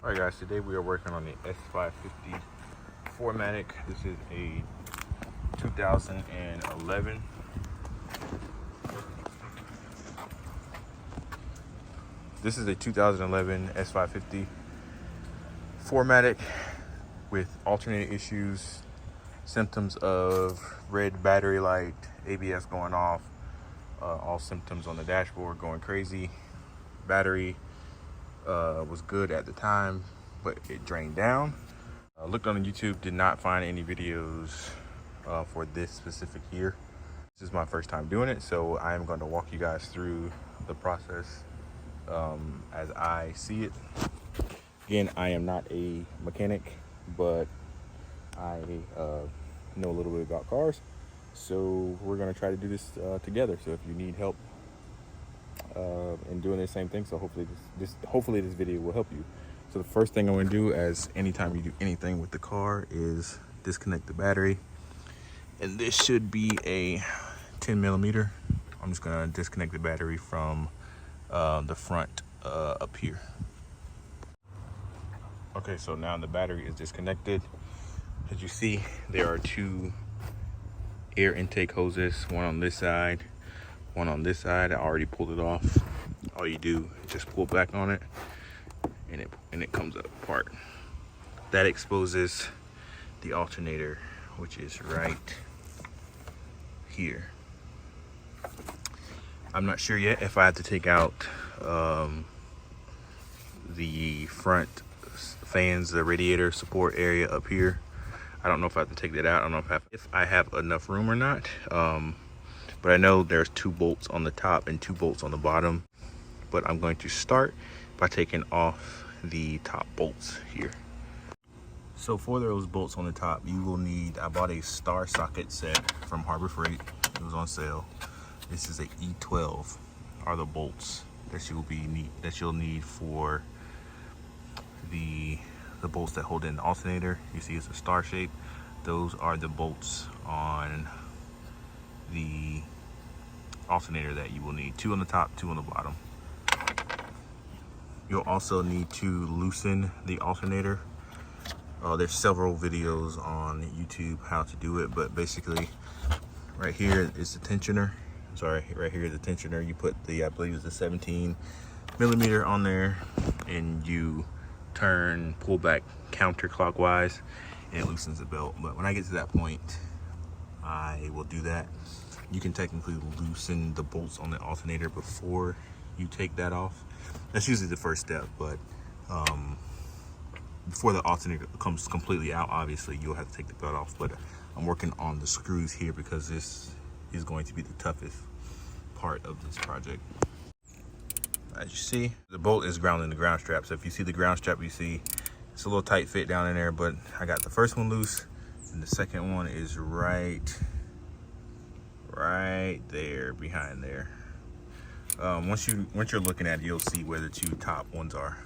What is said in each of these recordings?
Alright guys, today we are working on the S550 4Matic. This is a 2011. This is a 2011 S550 4Matic with alternator issues, symptoms of red battery light, ABS going off, all symptoms on the dashboard going crazy. Battery was good at the time, but it drained down. Looked on YouTube, did not find any videos for this specific year. This is my first time doing it, so I am going to walk you guys through the process as I see it. Again, I am not a mechanic, but I know a little bit about cars, so we're going to try to do this together. So if you need help in doing the same thing, so hopefully this video will help you. So the first thing I'm going to do, as anytime you do anything with the car, is disconnect the battery, and this should be a 10 millimeter. I'm just going to disconnect the battery from the front up here. Okay, so now the battery is disconnected. As you see, there are two air intake hoses, one on this side, one on this side. I already pulled it off. All you do is just pull back on it, and it comes apart. That exposes the alternator, which is right here. I'm not sure yet if I have to take out the front fans, the radiator support area up here. I don't know if I have to take that out. I don't know if I have enough room or not. But I know there's 2 bolts on the top and 2 bolts on the bottom. But I'm going to start by taking off the top bolts here. So for those bolts on the top, you will need, I bought a star socket set from Harbor Freight. It was on sale. This is a E12 are the bolts that you'll need for the bolts that hold in the alternator. You see it's a star shape. Those are the bolts on the alternator that you will need. 2 on the top, 2 on the bottom. You'll also need to loosen the alternator. There's several videos on YouTube how to do it, but basically right here is the tensioner. Right here is the tensioner. You put the, I believe it's the 17 millimeter on there, and you pull back counterclockwise, and it loosens the belt. But when I get to that point, I will do that. You can technically loosen the bolts on the alternator before you take that off. That's usually the first step, but before the alternator comes completely out, obviously you'll have to take the belt off. But I'm working on the screws here because this is going to be the toughest part of this project. As you see, the bolt is grounded in the ground strap. So if you see the ground strap, you see it's a little tight fit down in there, but I got the first one loose, and the second one is right there behind there. Once you're looking at it, you'll see where the 2 top ones are.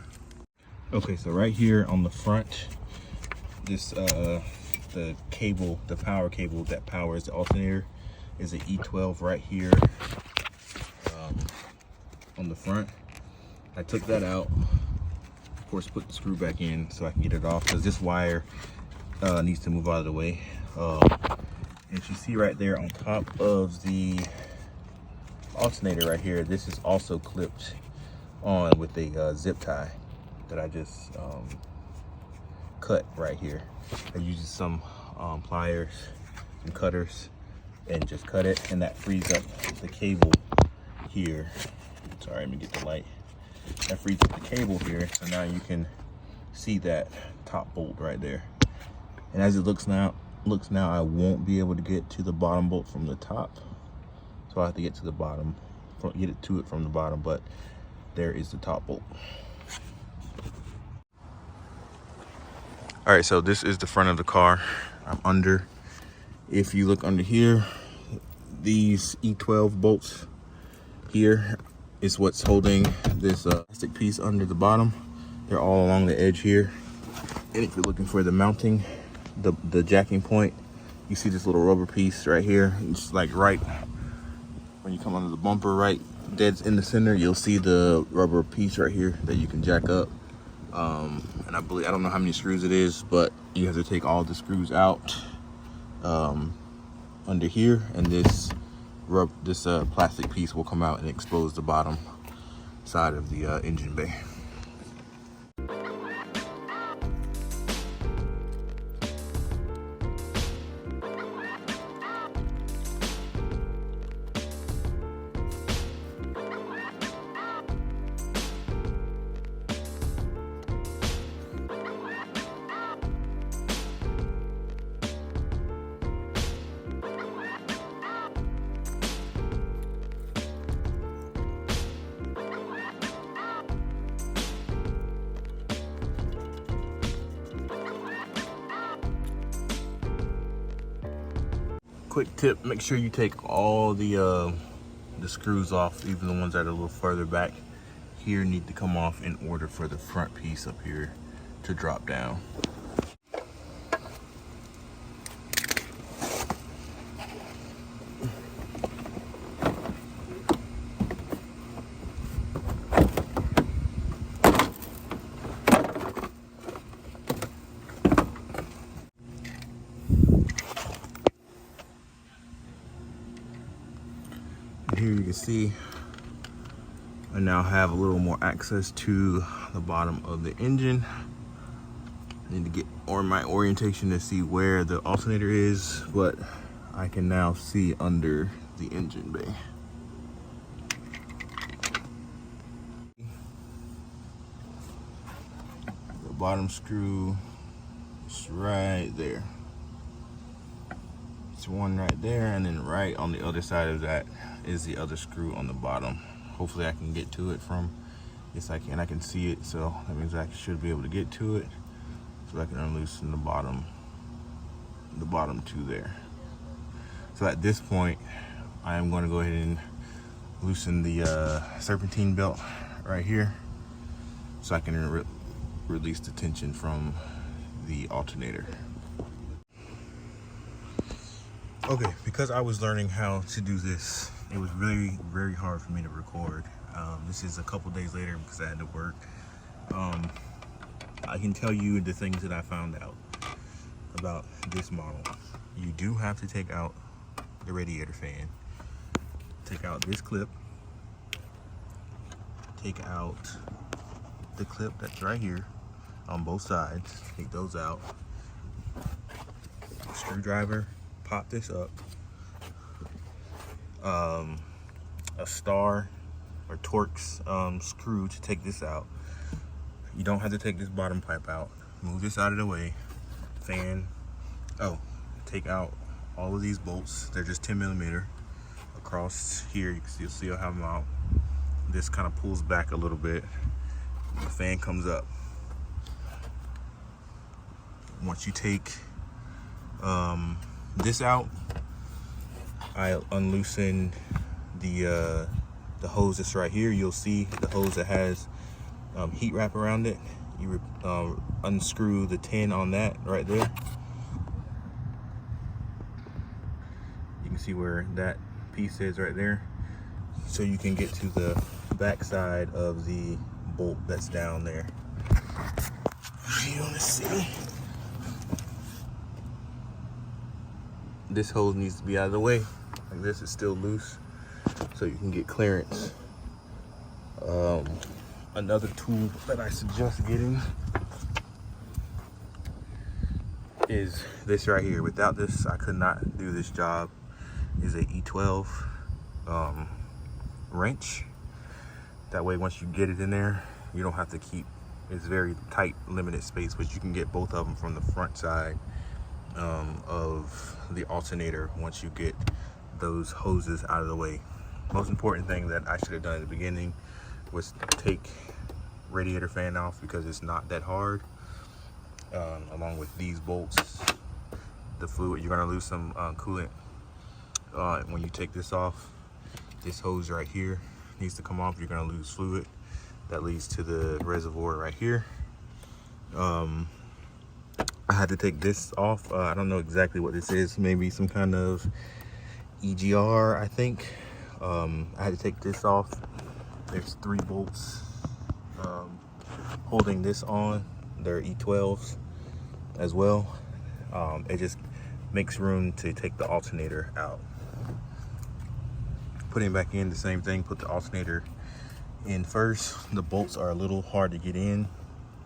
Okay, so right here on the front, this the cable, the power cable that powers the alternator, is an E12 right here on the front. I took that out, of course, put the screw back in so I can get it off, because this wire needs to move out of the way. As you see right there on top of the alternator right here, this is also clipped on with a zip tie that I just cut right here. I used some pliers and cutters and just cut it, and that frees up the cable here. Sorry, let me get the light. That frees up the cable here, so now you can see that top bolt right there. And as it looks now, I won't be able to get to the bottom bolt from the top, so I have to get to the bottom, get it to it from the bottom. But there is the top bolt. All right, so this is the front of the car. I'm under. If you look under here, these E12 bolts here is what's holding this plastic piece under the bottom. They're all along the edge here. And if you're looking for the mounting, the jacking point, you see this little rubber piece right here. It's like right when you come under the bumper, right dead in the center, you'll see the rubber piece right here that you can jack up And I don't know how many screws it is, but you have to take all the screws out under here, and this plastic piece will come out and expose the bottom side of the engine bay. Quick tip, make sure you take all the screws off, even the ones that are a little further back here need to come off in order for the front piece up here to drop down. Here you can see I now have a little more access to the bottom of the engine. I need to get my orientation to see where the alternator is, but I can now see under the engine bay. The bottom screw is right there. It's one right there, and then right on the other side of that is the other screw on the bottom. Hopefully I can get to it from, yes I can see it, so that means I should be able to get to it, so I can unloosen the bottom two there. So at this point I am going to go ahead and loosen the serpentine belt right here, so I can release the tension from the alternator. Okay, because I was learning how to do this, it was really very hard for me to record. This is a couple days later because I had to work. I can tell you the things that I found out about this model. You do have to take out the radiator fan, take out this clip, take out the clip that's right here on both sides, take those out, screwdriver, pop this up, a star or Torx screw to take this out. You don't have to take this bottom pipe out. Move this out of the way. Fan. Oh, take out all of these bolts. They're just 10mm across here. You'll see I have them out. This kind of pulls back a little bit. The fan comes up. Once you take this out, I unloosen the hose that's right here. You'll see the hose that has heat wrap around it. You unscrew the 10 on that right there. You can see where that piece is right there, so you can get to the back side of the bolt that's down there. You want to see? This hose needs to be out of the way. Like this is still loose, so you can get clearance. Another tool that I suggest getting is this right here. Without this, I could not do this job. Is a E12 wrench. That way, once you get it in there, you don't have to keep. It's very tight, limited space, but you can get both of them from the front side of the alternator once you get those hoses out of the way. Most important thing that I should have done at the beginning was take radiator fan off, because it's not that hard. Along with these bolts, the fluid, you're gonna lose some coolant when you take this off. This hose right here needs to come off. You're gonna lose fluid that leads to the reservoir right here. I had to take this off. I don't know exactly what this is. Maybe some kind of EGR, I think. I had to take this off. There's 3 bolts holding this on. They're E12s as well. It just makes room to take the alternator out. Putting back in the same thing, put the alternator in first. The bolts are a little hard to get in.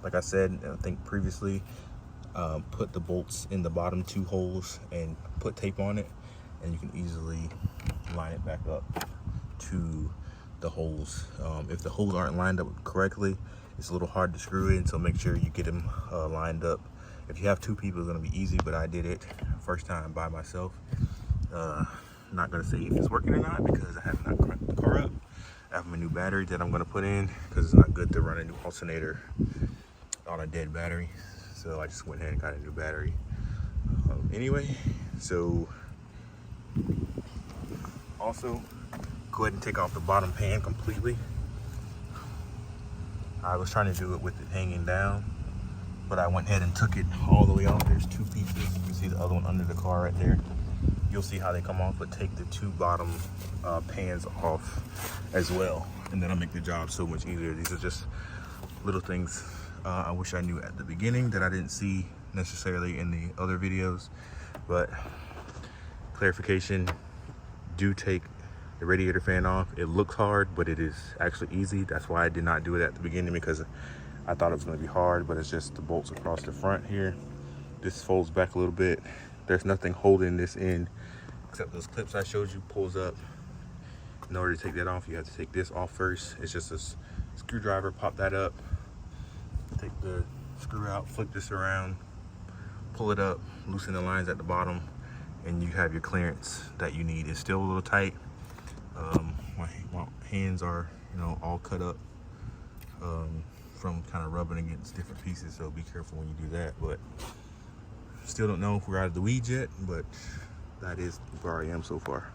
Like I said, I think previously, put the bolts in the bottom 2 holes and put tape on it, and you can easily line it back up to the holes. If the holes aren't lined up correctly, it's a little hard to screw in, so make sure you get them lined up. If you have 2 people, it's gonna be easy, but I did it first time by myself. Not gonna say if it's working or not because I have not cranked the car up. I have my new battery that I'm gonna put in because it's not good to run a new alternator on a dead battery. So I just went ahead and got a new battery. Anyway, so also go ahead and take off the bottom pan completely. I was trying to do it with it hanging down, but I went ahead and took it all the way off. There's 2 pieces. You can see the other one under the car right there. You'll see how they come off, but take the 2 bottom pans off as well, and that'll make the job so much easier. These are just little things I wish I knew at the beginning that I didn't see necessarily in the other videos. But clarification, do take the radiator fan off. It looks hard, but it is actually easy. That's why I did not do it at the beginning, because I thought it was going to be hard, but it's just the bolts across the front here. This folds back a little bit. There's nothing holding this in except those clips I showed you pulls up. In order to take that off, you have to take this off first. It's just a screwdriver. Pop that up, take the screw out, flip this around, pull it up, loosen the lines at the bottom, and you have your clearance that you need. It's still a little tight. My hands are, all cut up from kind of rubbing against different pieces, so be careful when you do that. But still don't know if we're out of the weeds yet, but that is where I am so far.